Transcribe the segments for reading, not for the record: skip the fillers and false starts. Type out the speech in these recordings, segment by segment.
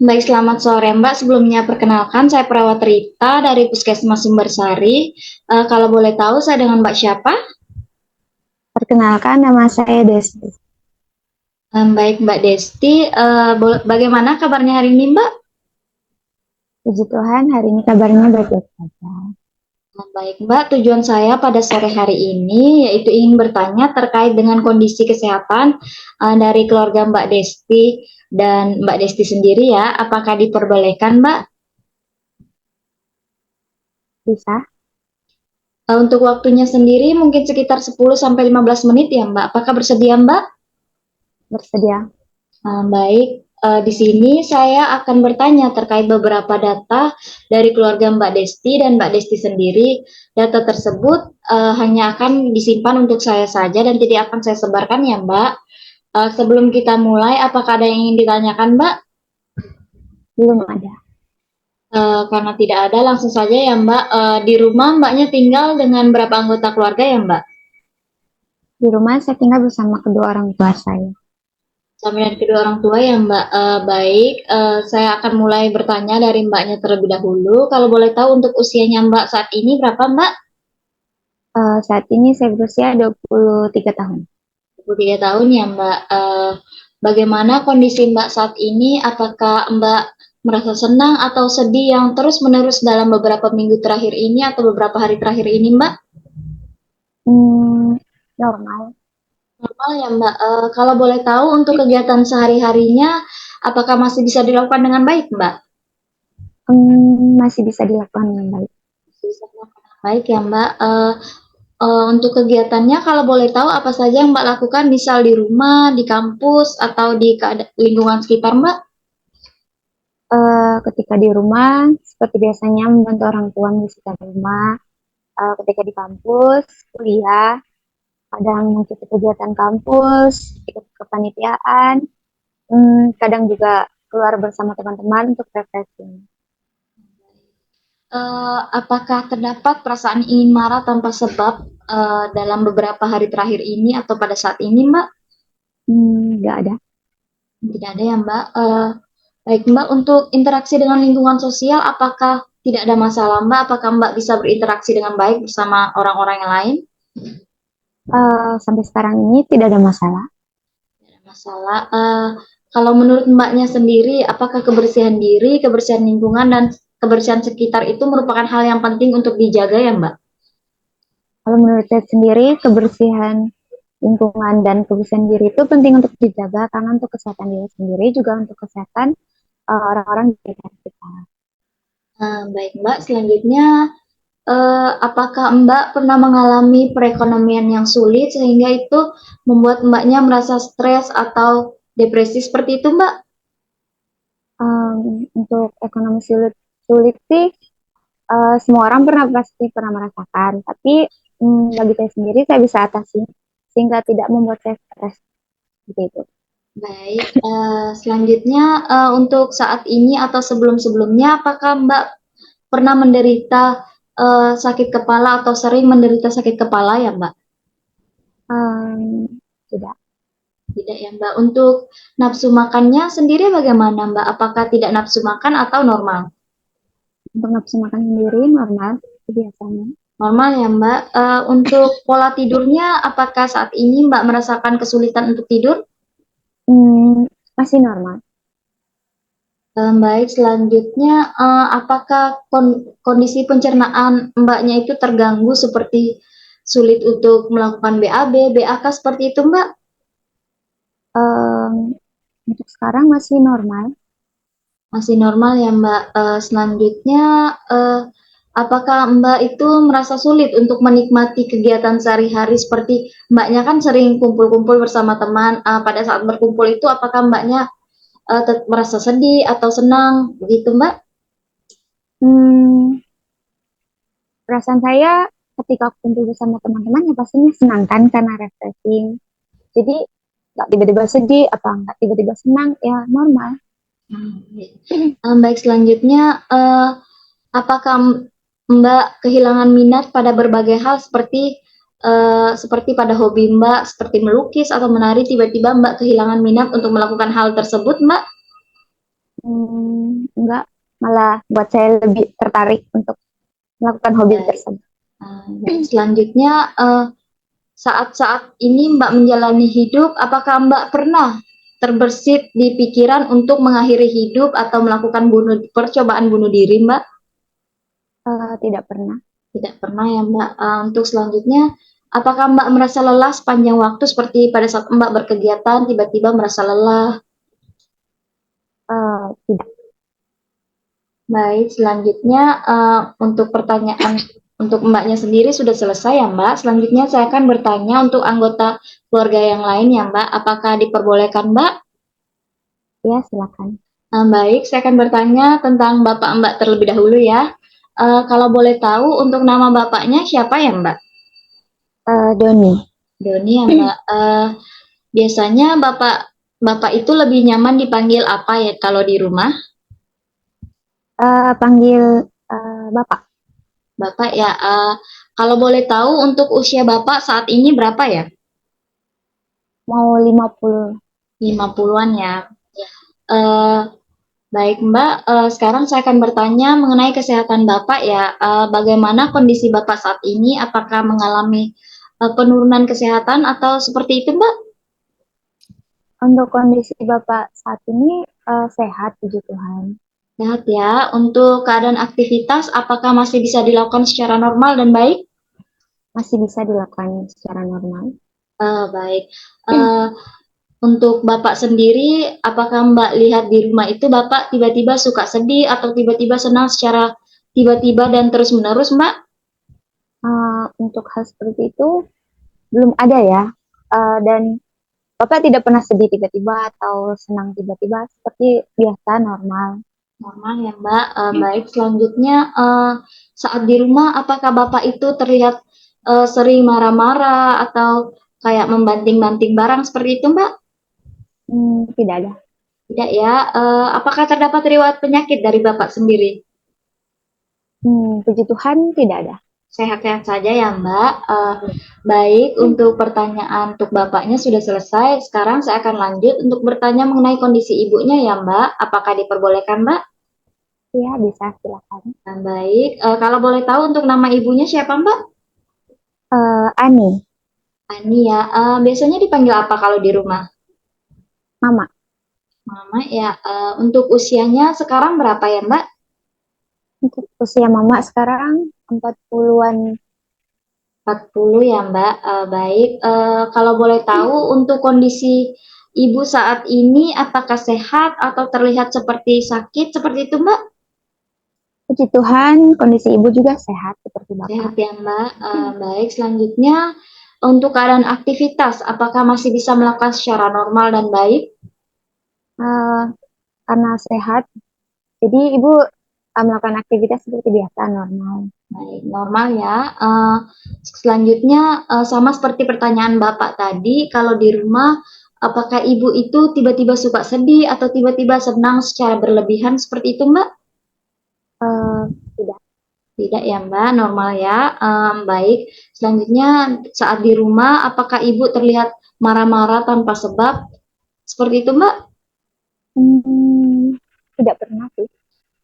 Baik, selamat sore Mbak. Sebelumnya perkenalkan, saya perawat Rita dari Puskesmas Sumbersari. Kalau boleh tahu, saya dengan Mbak siapa? Perkenalkan, nama saya Desti. Baik, Mbak Desti. Bagaimana kabarnya hari ini, Mbak? Puji Tuhan, hari ini kabarnya baik-baik saja. Baik, Mbak. Tujuan saya pada sore hari ini yaitu ingin bertanya terkait dengan kondisi kesehatan dari keluarga Mbak Desti dan Mbak Desti sendiri ya. Apakah diperbolehkan, Mbak? Bisa Untuk waktunya sendiri mungkin sekitar 10 sampai 15 menit ya, Mbak. Apakah bersedia, Mbak? bersedia. Baik, di sini saya akan bertanya terkait beberapa data dari keluarga Mbak Desti dan Mbak Desti sendiri. Data tersebut hanya akan disimpan untuk saya saja dan tidak akan saya sebarkan ya, Mbak. Sebelum kita mulai, apakah ada yang ingin ditanyakan, Mbak? Belum ada. Karena tidak ada, langsung saja ya, Mbak. Di rumah Mbaknya tinggal dengan berapa anggota keluarga ya, Mbak? Di rumah saya tinggal bersama kedua orang tua saya. Sama dengan kedua orang tua ya Mbak. Baik, saya akan mulai bertanya dari Mbaknya terlebih dahulu. Kalau boleh tahu untuk usianya Mbak saat ini berapa Mbak? Saat ini saya berusia 23 tahun. 23 tahun ya Mbak. Bagaimana kondisi Mbak saat ini? Apakah Mbak merasa senang atau sedih yang terus-menerus dalam beberapa minggu terakhir ini atau beberapa hari terakhir ini Mbak? Hmm, Normal. Normal ya Mbak. Kalau boleh tahu untuk kegiatan sehari-harinya, apakah masih bisa dilakukan dengan baik Mbak? Masih bisa dilakukan dengan baik. Bisa dilakukan dengan baik ya Mbak. Untuk kegiatannya kalau boleh tahu apa saja yang Mbak lakukan, misal di rumah, di kampus, atau di lingkungan sekitar Mbak? Ketika di rumah, seperti biasanya membantu orang tua membersihkan rumah. Ketika di kampus, kuliah, kadang mengikuti kegiatan kampus, ikut kepanitiaan, kadang juga keluar bersama teman-teman untuk refreshing. Apakah terdapat perasaan ingin marah tanpa sebab dalam beberapa hari terakhir ini atau pada saat ini Mbak? Nggak ada. Tidak ada ya Mbak. Baik Mbak, untuk interaksi dengan lingkungan sosial, apakah tidak ada masalah Mbak? Apakah Mbak bisa berinteraksi dengan baik bersama orang-orang yang lain? Sampai sekarang ini tidak ada masalah. Tidak ada masalah. Kalau menurut Mbaknya sendiri, apakah kebersihan diri, kebersihan lingkungan, dan kebersihan sekitar itu merupakan hal yang penting untuk dijaga ya Mbak? Kalau menurut saya sendiri, kebersihan lingkungan dan kebersihan diri itu penting untuk dijaga karena untuk kesehatan diri sendiri juga untuk kesehatan orang-orang di sekitar kita. Baik Mbak, selanjutnya apakah Mbak pernah mengalami perekonomian yang sulit sehingga itu membuat Mbaknya merasa stres atau depresi seperti itu Mbak? Untuk ekonomi sulit sih, semua orang pasti pernah merasakan, tapi bagi saya sendiri saya bisa atasi sehingga tidak membuat saya stres seperti itu. Baik, selanjutnya untuk saat ini atau sebelum-sebelumnya, apakah Mbak pernah menderita sakit kepala atau sering menderita sakit kepala ya Mbak? Tidak. Tidak ya Mbak. Untuk nafsu makannya sendiri bagaimana Mbak? Apakah tidak nafsu makan atau normal? Untuk nafsu makan sendiri normal biasanya. Normal ya Mbak. Untuk pola tidurnya, apakah saat ini Mbak merasakan kesulitan untuk tidur? Masih normal. Baik, selanjutnya apakah kondisi pencernaan Mbaknya itu terganggu seperti sulit untuk melakukan BAB, BAK seperti itu Mbak? Em, untuk sekarang masih normal. Masih normal ya Mbak. Selanjutnya, apakah Mbak itu merasa sulit untuk menikmati kegiatan sehari-hari seperti Mbaknya kan sering kumpul-kumpul bersama teman. Pada saat berkumpul itu, apakah Mbaknya merasa sedih atau senang, begitu Mbak? Hmm, Perasaan saya ketika kumpul bersama teman-teman ya pastinya senang kan karena refreshing. Jadi nggak tiba-tiba sedih apa nggak tiba-tiba senang ya normal. Baik, selanjutnya, apakah Mbak kehilangan minat pada berbagai hal seperti pada hobi Mbak, seperti melukis atau menari, tiba-tiba Mbak kehilangan minat untuk melakukan hal tersebut, Mbak? Enggak, malah buat saya lebih tertarik untuk melakukan hobi Baik. tersebut. Baik. Selanjutnya, saat-saat ini Mbak menjalani hidup, apakah Mbak pernah terbersit di pikiran untuk mengakhiri hidup atau melakukan percobaan bunuh diri, Mbak? Tidak pernah. Tidak pernah ya, Mbak. Untuk selanjutnya, apakah Mbak merasa lelah sepanjang waktu seperti pada saat Mbak berkegiatan tiba-tiba merasa lelah? Tidak. Baik, selanjutnya untuk pertanyaan untuk Mbaknya sendiri sudah selesai ya, Mbak. Selanjutnya saya akan bertanya untuk anggota keluarga yang lain ya, Mbak. Apakah diperbolehkan, Mbak? Ya, silakan. Baik, saya akan bertanya tentang Bapak Mbak terlebih dahulu ya. Kalau boleh tahu untuk nama Bapaknya siapa ya, Mbak? Doni. Doni ya, Mbak. Biasanya Bapak Bapak itu lebih nyaman dipanggil apa ya kalau di rumah? Panggil Bapak. Bapak ya. Kalau boleh tahu untuk usia Bapak saat ini berapa ya? Mau 50. 50-an ya. Eh, Baik Mbak, sekarang saya akan bertanya mengenai kesehatan Bapak ya. Bagaimana kondisi Bapak saat ini? Apakah mengalami penurunan kesehatan atau seperti itu Mbak? Untuk kondisi Bapak saat ini sehat, puji Tuhan. Sehat ya. Untuk keadaan aktivitas, apakah masih bisa dilakukan secara normal dan baik? Masih bisa dilakukan secara normal. Baik. Eh, Untuk Bapak sendiri, apakah Mbak lihat di rumah itu Bapak tiba-tiba suka sedih atau tiba-tiba senang secara tiba-tiba dan terus-menerus Mbak? Untuk hal seperti itu belum ada ya. Dan Bapak tidak pernah sedih tiba-tiba atau senang tiba-tiba, seperti biasa normal. Normal ya Mbak. Baik, selanjutnya saat di rumah apakah Bapak itu terlihat sering marah-marah atau kayak membanting-banting barang seperti itu Mbak? Tidak ada. Tidak ya. Apakah terdapat riwayat penyakit dari Bapak sendiri? Puji Tuhan tidak ada. Sehat-sehat saja ya Mbak. Baik, untuk pertanyaan untuk Bapaknya sudah selesai. Sekarang saya akan lanjut untuk bertanya mengenai kondisi ibunya ya Mbak. Apakah diperbolehkan Mbak? Ya, bisa silakan. Baik, kalau boleh tahu untuk nama ibunya siapa Mbak? Ani, Ani ya. Biasanya dipanggil apa kalau di rumah? Mama. Mama ya. Untuk usianya sekarang berapa ya Mbak? Untuk usia Mama sekarang 40-an. 40 ya Mbak. Baik, kalau boleh tahu untuk kondisi ibu saat ini apakah sehat atau terlihat seperti sakit seperti itu Mbak? Puji Tuhan, kondisi ibu juga sehat seperti Bapak. Sehat ya Mbak. Baik, selanjutnya untuk keadaan aktivitas apakah masih bisa melakukan secara normal dan baik? Eh, karena sehat, jadi ibu melakukan aktivitas seperti biasa normal. Baik, normal ya. Selanjutnya sama seperti pertanyaan Bapak tadi, kalau di rumah apakah ibu itu tiba-tiba suka sedih atau tiba-tiba senang secara berlebihan seperti itu Mbak? Eh, Tidak. Tidak ya Mbak, normal ya. Baik, selanjutnya saat di rumah apakah ibu terlihat marah-marah tanpa sebab? Seperti itu Mbak? Hmm, Tidak pernah sih.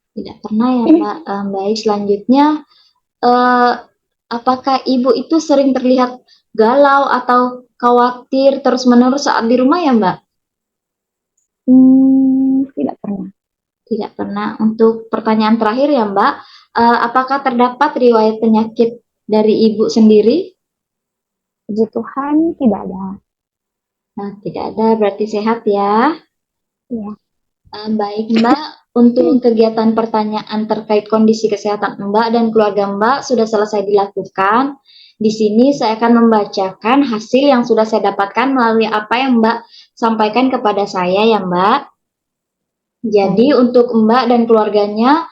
Tidak pernah ya Mbak. Baik, selanjutnya eh, apakah ibu itu sering terlihat galau atau khawatir terus-menerus saat di rumah ya Mbak? Tidak pernah. Tidak pernah. Untuk pertanyaan terakhir ya Mbak, apakah terdapat riwayat penyakit dari ibu sendiri? Puji Tuhan tidak ada. Nah, tidak ada, berarti sehat ya. Ya. Baik Mbak, untuk kegiatan pertanyaan terkait kondisi kesehatan Mbak dan keluarga Mbak sudah selesai dilakukan. Di sini saya akan membacakan hasil yang sudah saya dapatkan melalui apa yang Mbak sampaikan kepada saya ya Mbak. Jadi untuk Mbak dan keluarganya,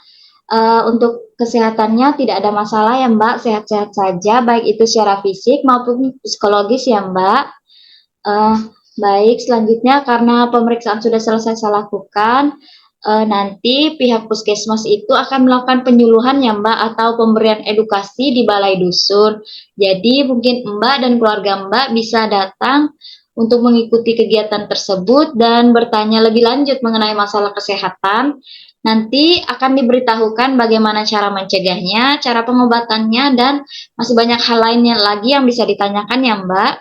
untuk kesehatannya tidak ada masalah ya Mbak, sehat-sehat saja, baik itu secara fisik maupun psikologis ya Mbak. Uh, Baik, selanjutnya karena pemeriksaan sudah selesai saya lakukan, nanti pihak puskesmas itu akan melakukan penyuluhan ya Mbak atau pemberian edukasi di balai dusun. Jadi mungkin Mbak dan keluarga Mbak bisa datang untuk mengikuti kegiatan tersebut dan bertanya lebih lanjut mengenai masalah kesehatan, nanti akan diberitahukan bagaimana cara mencegahnya, cara pengobatannya, dan masih banyak hal lainnya lagi yang bisa ditanyakan ya Mbak.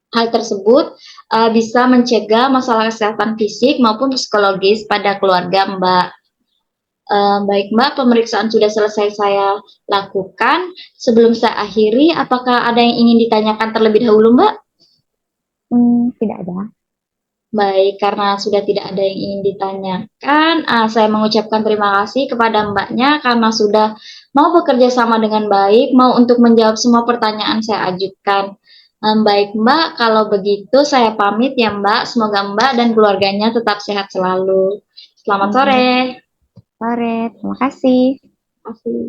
Hal tersebut bisa mencegah masalah kesehatan fisik maupun psikologis pada keluarga Mbak. Baik Mbak, pemeriksaan sudah selesai saya lakukan. Sebelum saya akhiri, apakah ada yang ingin ditanyakan terlebih dahulu Mbak? Tidak ada. Baik, karena sudah tidak ada yang ingin ditanyakan, saya mengucapkan terima kasih kepada Mbaknya karena sudah mau bekerja sama dengan baik, mau untuk menjawab semua pertanyaan saya ajukan. Baik Mbak, kalau begitu saya pamit ya Mbak. Semoga Mbak dan keluarganya tetap sehat selalu. Selamat sore. Sore, terima kasih. Terima kasih.